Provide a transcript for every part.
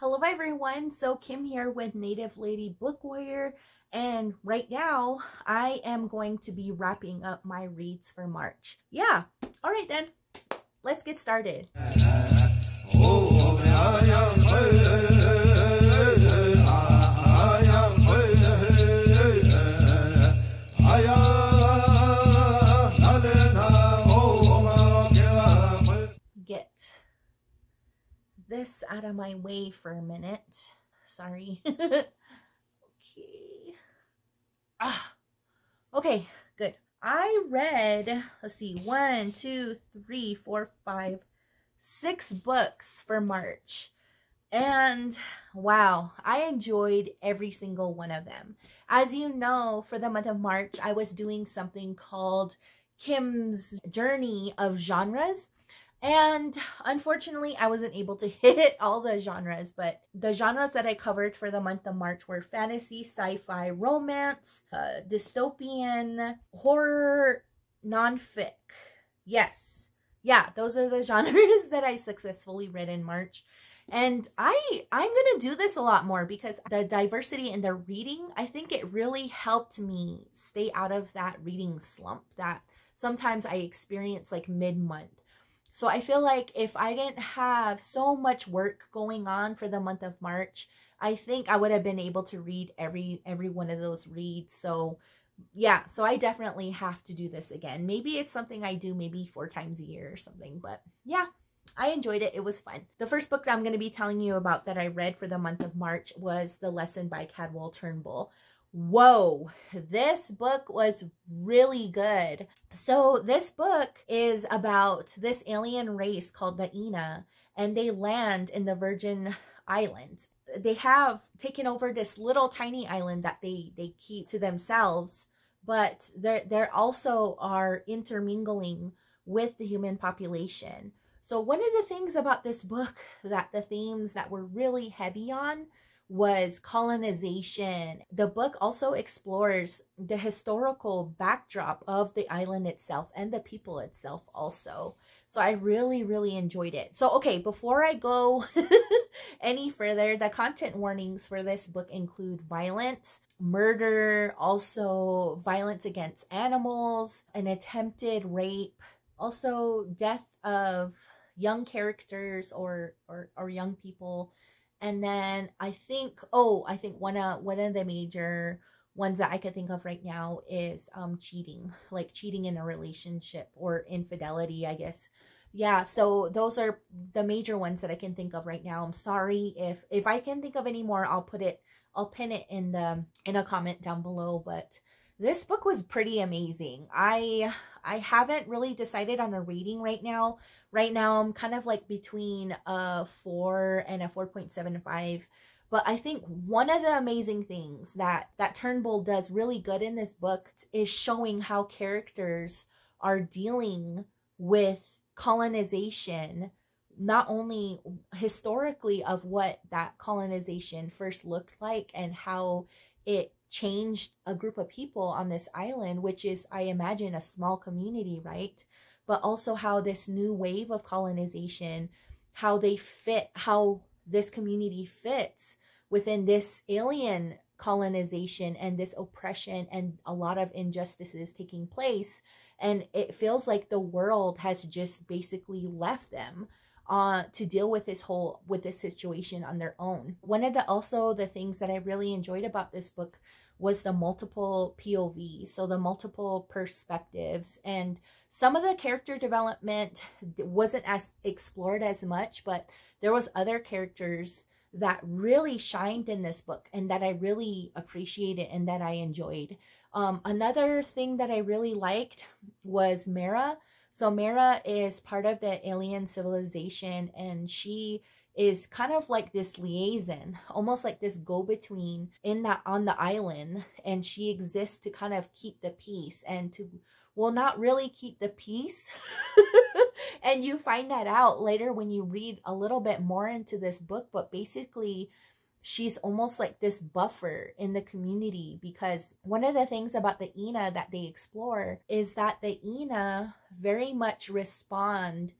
Hello everyone, so Kim here with Native Lady Book Warrior, and right now I am going to be wrapping up my reads for March. Yeah, alright then, let's get started. Get this out of my way for a minute. Sorry. Okay. Okay, good. I read, let's see, 1, 2, 3, 4, 5, 6 books for March. And wow, I enjoyed every single one of them. As you know, for the month of March, I was doing something called Kim's Journey of Genres. And unfortunately, I wasn't able to hit all the genres, but the genres that I covered for the month of March were fantasy, sci-fi, romance, dystopian, horror, non-fic. Yes. Yeah, those are the genres that I successfully read in March. And I'm going to do this a lot more because the diversity in the reading, I think it really helped me stay out of that reading slump that sometimes I experience like mid-month. So I feel like if I didn't have so much work going on for the month of March, I think I would have been able to read every one of those reads. So yeah, so I definitely have to do this again. Maybe it's something I do maybe 4 times a year or something, but yeah, I enjoyed it. It was fun. The first book that I'm going to be telling you about that I read for the month of March was The Lesson by Cadwell Turnbull. Whoa, this book was really good. So this book is about this alien race called the Ina, and they land in the Virgin Islands. They have taken over this little tiny island that they keep to themselves, but they're also are intermingling with the human population. So one of the things about this book that the themes that were really heavy on was colonization. The book also explores the historical backdrop of the island itself and the people itself also. So I really enjoyed it. So okay, before I go any further, the content warnings for this book include violence, murder, also violence against animals, an attempted rape, also death of young characters or young people. And then I think one of the major ones that I could think of right now is cheating, like cheating in a relationship or infidelity, I guess. Yeah, so those are the major ones that I can think of right now. I'm sorry if I can think of any more, I'll pin it in a comment down below, but this book was pretty amazing. I haven't really decided on a rating right now. Right now, I'm kind of like between a 4 and a 4.75. But I think one of the amazing things that Turnbull does really good in this book is showing how characters are dealing with colonization, not only historically of what that colonization first looked like and how it changed a group of people on this island, which is, I imagine, a small community, right? But also how this new wave of colonization, how this community fits within this alien colonization and this oppression and a lot of injustices taking place. And it feels like the world has just basically left them to deal with this situation on their own. One of the things that I really enjoyed about this book was the multiple POVs, so the multiple perspectives, and some of the character development wasn't as explored as much, but there was other characters that really shined in this book and that I really appreciated and that I enjoyed. Another thing that I really liked was Mara. So Mara is part of the alien civilization, and she is kind of like this liaison, almost like this go-between on the island, and she exists to kind of keep the peace and to, well, not really keep the peace. And you find that out later when you read a little bit more into this book, but basically she's almost like this buffer in the community, because one of the things about the Ina that they explore is that the Ina very much respond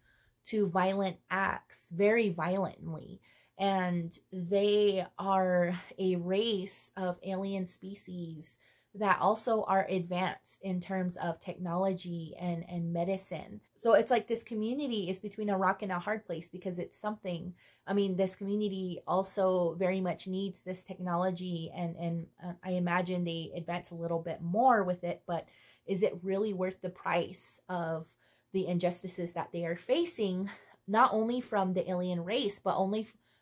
to violent acts very violently. and they are a race of alien species that also are advanced in terms of technology and medicine. So it's like this community is between a rock and a hard place, because it's something, I mean, this community also very much needs this technology, and I imagine they advance a little bit more with it, but is it really worth the price of the injustices that they are facing, not only from the alien race, but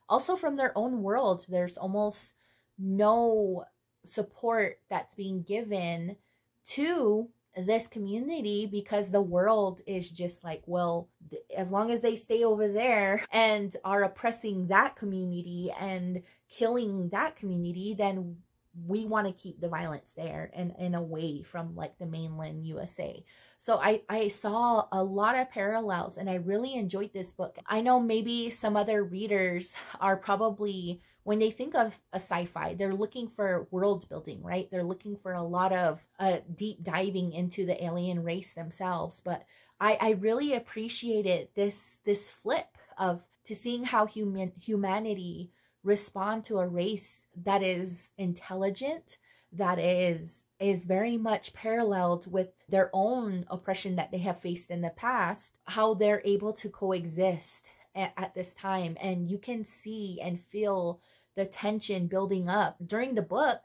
also from their own world? There's almost no support that's being given to this community, because the world is just like, well, as long as they stay over there and are oppressing that community and killing that community, then we want to keep the violence there and away from like the mainland USA. So I saw a lot of parallels, and I really enjoyed this book. I know maybe some other readers are probably, when they think of a sci-fi, they're looking for world building, right? They're looking for a lot of deep diving into the alien race themselves. But I really appreciated this flip of to seeing how humanity respond to a race that is intelligent, that is very much paralleled with their own oppression that they have faced in the past, how they're able to coexist at this time. And you can see and feel the tension building up during the book,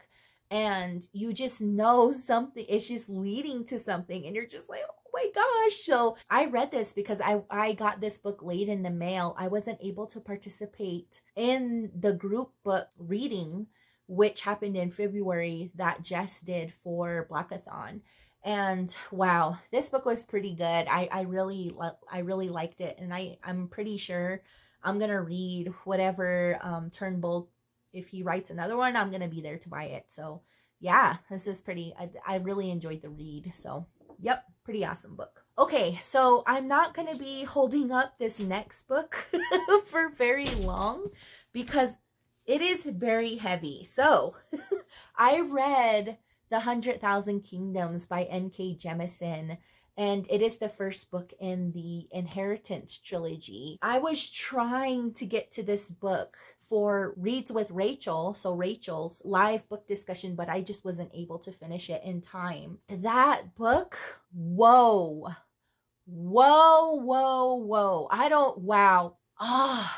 and you just know something, it's just leading to something, and you're just like, oh my gosh. So I read this because I got this book late in the mail. I wasn't able to participate in the group book reading, which happened in February, that Jess did for Blackathon. And wow, this book was pretty good. I really liked it, and I'm pretty sure I'm gonna read whatever Turnbull, if he writes another one, I'm gonna be there to buy it. So yeah, this is pretty, I really enjoyed the read. So yep, pretty awesome book. Okay, so I'm not gonna be holding up this next book for very long because it is very heavy. So I read The 100,000 Kingdoms by N.K. Jemisin, and it is the first book in the Inheritance trilogy. I was trying to get to this book for Reads with Rachel, so Rachel's live book discussion, but I just wasn't able to finish it in time. That book, whoa.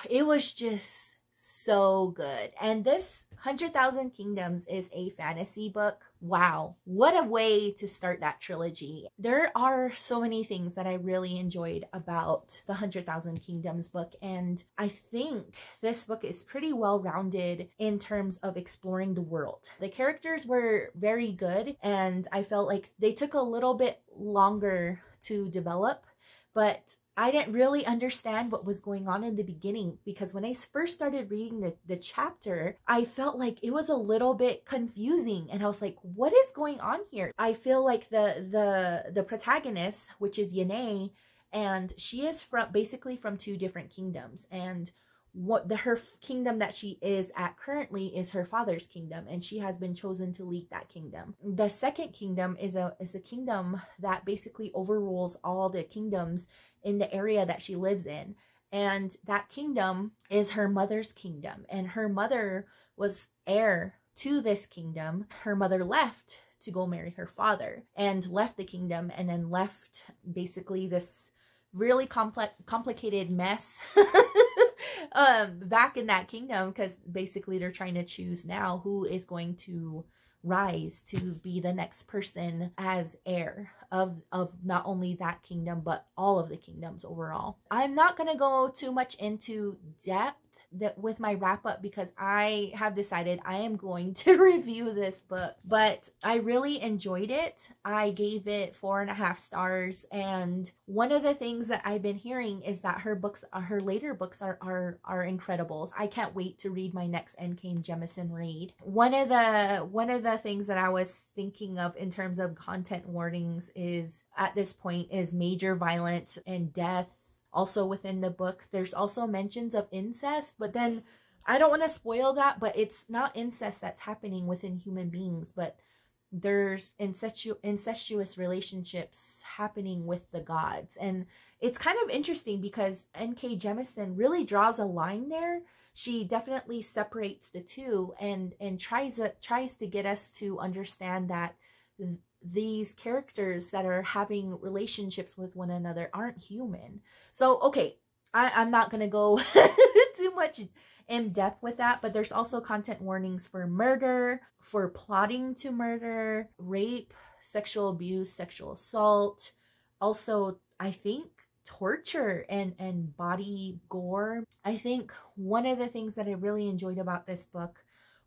It was just so good. And this 100,000 Kingdoms is a fantasy book. Wow, what a way to start that trilogy. There are so many things that I really enjoyed about the 100,000 Kingdoms book, and I think this book is pretty well-rounded in terms of exploring the world. The characters were very good, and I felt like they took a little bit longer to develop, but I didn't really understand what was going on in the beginning, because when I first started reading the chapter, I felt like it was a little bit confusing, and I was like, what is going on here? I feel like the protagonist, which is Yene, and she is basically from two different kingdoms, and her kingdom that she is at currently is her father's kingdom, and she has been chosen to lead that kingdom. The second kingdom is a kingdom that basically overrules all the kingdoms in the area that she lives in, and that kingdom is her mother's kingdom, and her mother was heir to this kingdom. Her mother left to go marry her father and left the kingdom, and then left basically this really complicated mess back in that kingdom, because basically they're trying to choose now who is going to rise to be the next person as heir of not only that kingdom but all of the kingdoms overall. I'm not going to go too much into depth with my wrap up, because I have decided I am going to review this book, but I really enjoyed it. I gave it 4.5 stars, and one of the things that I've been hearing is that her later books are incredible. I can't wait to read my next N.K. Jemisin read. One of the things that I was thinking of in terms of content warnings is, at this point, is major violence and death. Also within the book, there's also mentions of incest, but then I don't want to spoil that, but it's not incest that's happening within human beings, but there's incestuous relationships happening with the gods. And it's kind of interesting because N.K. Jemisin really draws a line there. she definitely separates the two and tries to get us to understand that these characters that are having relationships with one another aren't human. So, okay, I'm not going to go too much in depth with that, but there's also content warnings for murder, for plotting to murder, rape, sexual abuse, sexual assault, also, I think, torture and body gore. I think one of the things that I really enjoyed about this book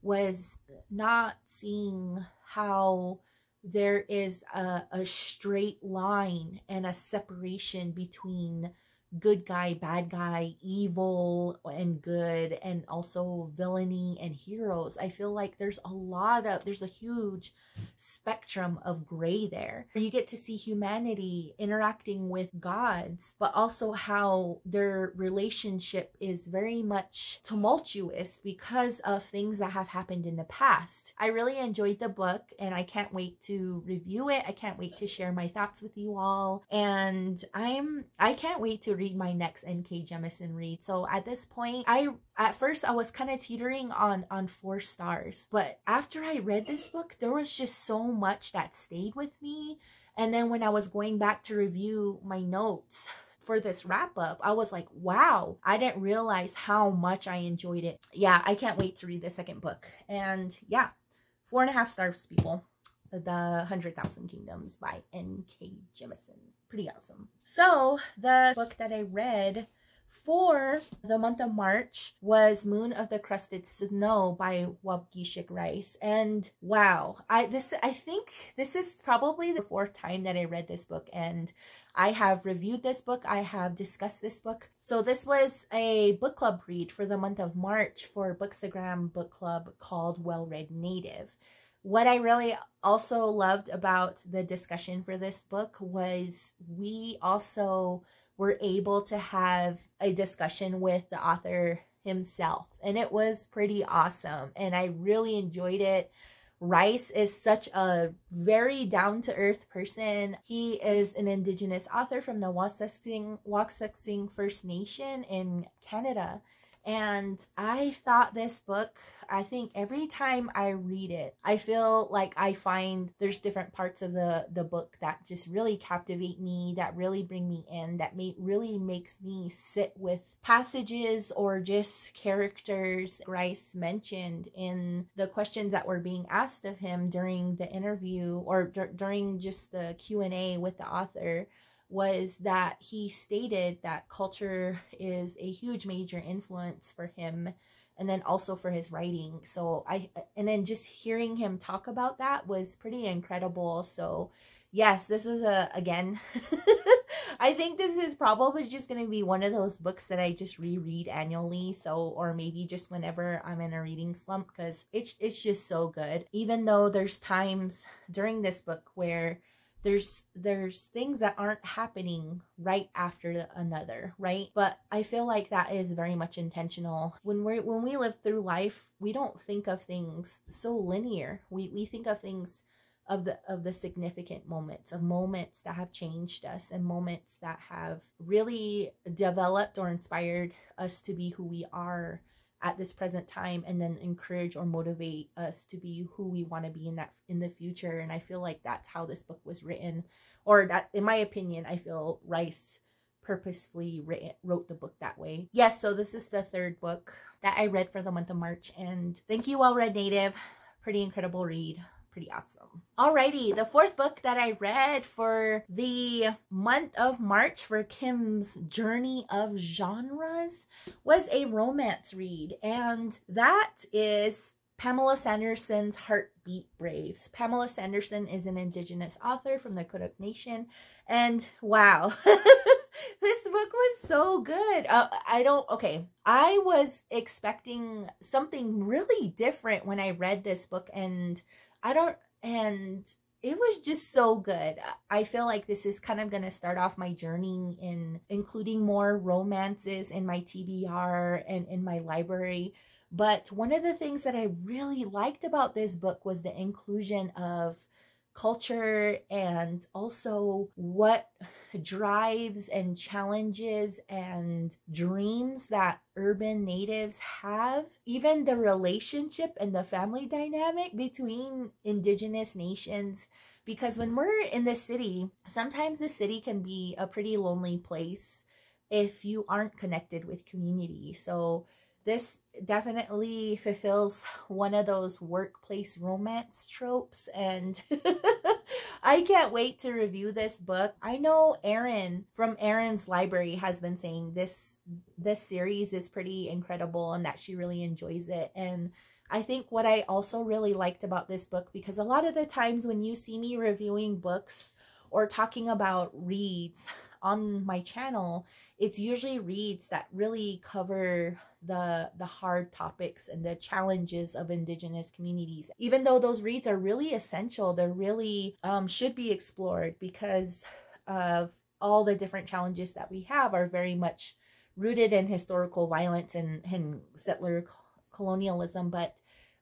was not seeing how there is a straight line and a separation between good guy, bad guy, evil and good, and also villainy and heroes. I feel like there's a huge spectrum of gray there. You get to see humanity interacting with gods, but also how their relationship is very much tumultuous because of things that have happened in the past. I really enjoyed the book and I can't wait to review it. I can't wait to share my thoughts with you all, and I can't wait to read my next NK Jemisin read. So at this point, at first I was kind of teetering on 4 stars, but after I read this book, there was just so much that stayed with me. And then when I was going back to review my notes for this wrap up, I was like, wow, I didn't realize how much I enjoyed it. Yeah, I can't wait to read the second book. And yeah, 4.5 stars, people. The 100,000 Kingdoms by NK Jemisin. Pretty awesome. So the book that I read for the month of March was Moon of the Crusted Snow by Geshek Rice. And wow, I think this is probably the 4th time that I read this book, and I have reviewed this book. I have discussed this book. So this was a book club read for the month of March for Bookstagrammer book club called Well Read Native. What I really also loved about the discussion for this book was we also were able to have a discussion with the author himself, and it was pretty awesome, and I really enjoyed it. Rice is such a very down-to-earth person. He is an Indigenous author from the Wauksesing First Nation in Canada. And I thought this book, I think every time I read it, I feel like I find there's different parts of the book that just really captivate me, that really bring me in, that really makes me sit with passages or just characters Rice mentioned in the questions that were being asked of him during the interview or during just the Q&A with the author. Was that he stated that culture is a huge major influence for him and then also for his writing. So and then just hearing him talk about that was pretty incredible. So yes, this was again, I think this is probably just going to be one of those books that I just reread annually. So, or maybe just whenever I'm in a reading slump, because it's just so good. Even though there's times during this book where there's things that aren't happening right after another, right? But I feel like that is very much intentional. When we live through life, we don't think of things so linear. We think of things of the significant moments, of moments that have changed us and moments that have really developed or inspired us to be who we are at this present time, and then encourage or motivate us to be who we want to be in the future. And I feel like that's how this book was written, or that, in my opinion, I feel Rice purposefully wrote the book that way. Yes, so this is the 3rd book that I read for the month of March, and thank you, Well Read Native. Pretty incredible read. Pretty awesome. Alrighty, the 4th book that I read for the month of March for Kim's Journey of Genres was a romance read, and that is Pamela Sanderson's Heartbeat Braves. Pamela Sanderson is an Indigenous author from the Cook Nation, and wow, this book was so good. I was expecting something really different when I read this book, and it was just so good. I feel like this is kind of going to start off my journey in including more romances in my TBR and in my library. But one of the things that I really liked about this book was the inclusion of culture and also what drives and challenges and dreams that urban natives have. Even the relationship and the family dynamic between indigenous nations. Because when we're in the city, sometimes the city can be a pretty lonely place if you aren't connected with community. So this definitely fulfills one of those workplace romance tropes, and I can't wait to review this book. I know Erin from Erin's Library has been saying this series is pretty incredible and that she really enjoys it. And I think what I also really liked about this book, because a lot of the times when you see me reviewing books or talking about reads on my channel, it's usually reads that really cover the hard topics and the challenges of indigenous communities. Even though those reads are really essential, they're really should be explored, because of all the different challenges that we have are very much rooted in historical violence and settler colonialism. But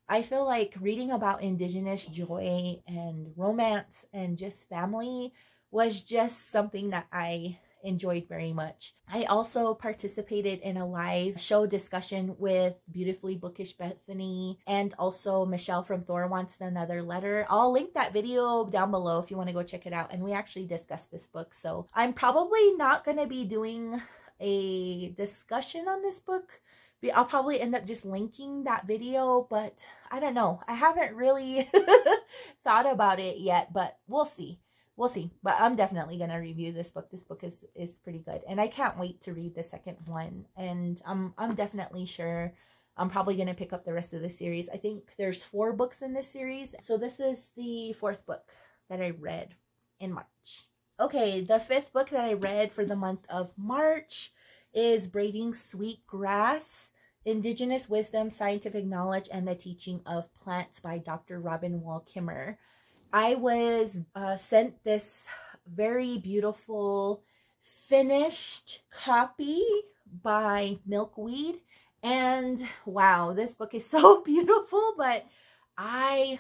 I feel like reading about indigenous joy and romance and just family was just something that I enjoyed very much. I also participated in a live show discussion with Beautifully Bookish Bethany and also Michelle from Thor Wants Another Letter. I'll link that video down below if you want to go check it out. And we actually discussed this book. So I'm probably not going to be doing a discussion on this book. I'll probably end up just linking that video, but I don't know. I haven't really thought about it yet, but we'll see. We'll see. But I'm definitely going to review this book. This book is pretty good. And I can't wait to read the second one. And I'm definitely sure I'm probably going to pick up the rest of the series. I think there's 4 books in this series. So this is the 4th book that I read in March. Okay, the 5th book that I read for the month of March is Braiding Sweetgrass, Indigenous Wisdom, Scientific Knowledge, and the Teaching of Plants by Dr. Robin Wall Kimmerer. I was sent this very beautiful finished copy by Milkweed, and wow, this book is so beautiful. But I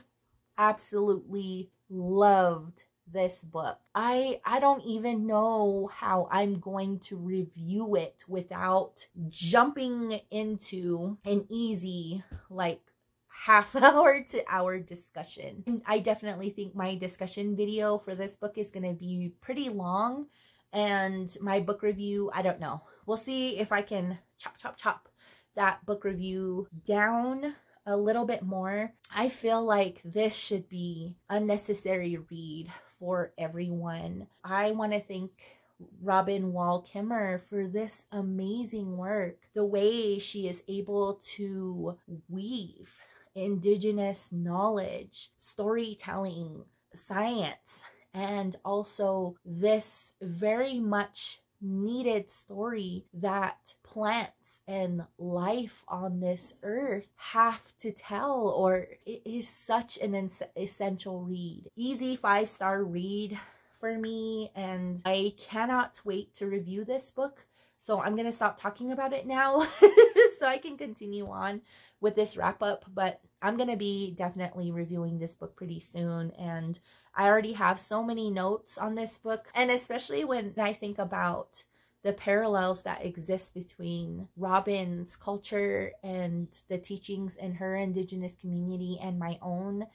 absolutely loved this book. I don't even know how I'm going to review it without jumping into an easy half-hour to hour discussion. I definitely think my discussion video for this book is going to be pretty long, and my book review, I don't know. We'll see if I can chop that book review down a little bit more. I feel like this should be a necessary read for everyone. I want to thank Robin Wall Kimmerer for this amazing work. The way she is able to weave indigenous knowledge, storytelling, science, and also this very much needed story that plants and life on this earth have to tell, or it is such an essential read. Easy 5-star read for me, and I cannot wait to review this book. So I'm gonna stop talking about it now so I can continue on with this wrap up. But I'm gonna be definitely reviewing this book pretty soon, and I already have so many notes on this book, and especially when I think about the parallels that exist between Robin's culture and the teachings in her indigenous community and my own.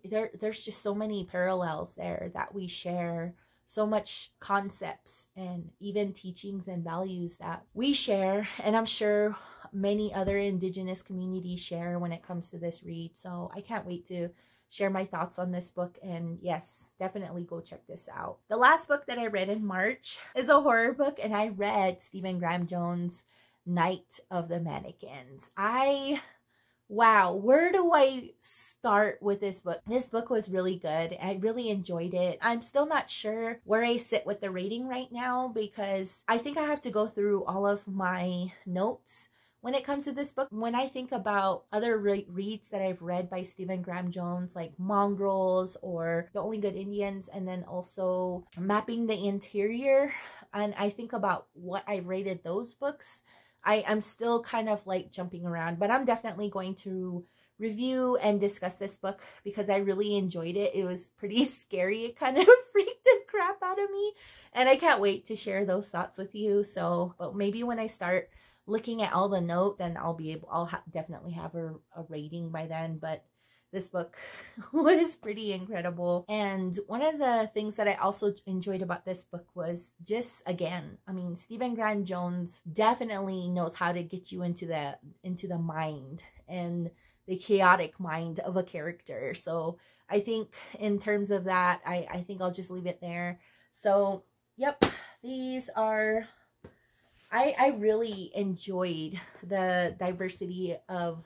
There's just so many parallels there that we share, so much concepts and even teachings and values that we share, and I'm sure many other indigenous communities share when it comes to this read. So I can't wait to share my thoughts on this book, and yes, definitely go check this out. The last book that I read in March is a horror book, and I read Stephen Graham Jones' Night of the Mannequins. Wow, where do I start with this book? This book was really good. I really enjoyed it. I'm still not sure where I sit with the rating right now, because I think I have to go through all of my notes when it comes to this book. When I think about other reads that I've read by Stephen Graham Jones, like Mongrels or The Only Good Indians, and then also Mapping the Interior, and I think about what I rated those books, I'm still kind of like jumping around, but I'm definitely going to review and discuss this book because I really enjoyed it. It was pretty scary. It kind of freaked the crap out of me, and I can't wait to share those thoughts with you. So, but maybe when I start looking at all the notes, then I'll definitely have a rating by then. But this book was pretty incredible. And one of the things that I also enjoyed about this book was just, again, I mean, Stephen Grant Jones definitely knows how to get you into the mind and the chaotic mind of a character. So I think in terms of that, I think I'll just leave it there. So, yep, these are, I really enjoyed the diversity of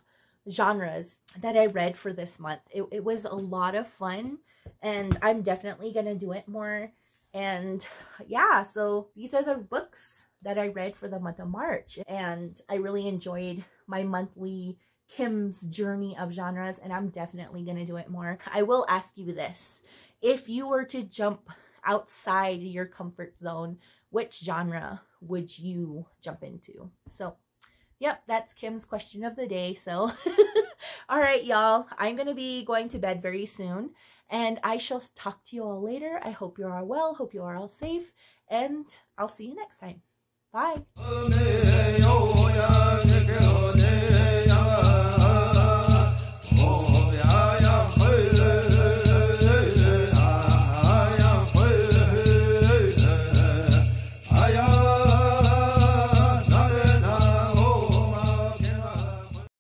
genres that I read for this month. It was a lot of fun, and I'm definitely gonna do it more. And yeah, so these are the books that I read for the month of March, and I really enjoyed my monthly Kim's journey of genres, and I'm definitely gonna do it more. I will ask you this: if you were to jump outside your comfort zone, which genre would you jump into? So yep, that's Kim's question of the day. So, all right, y'all, I'm going to be going to bed very soon, and I shall talk to you all later. I hope you are all well, hope you are all safe, and I'll see you next time. Bye.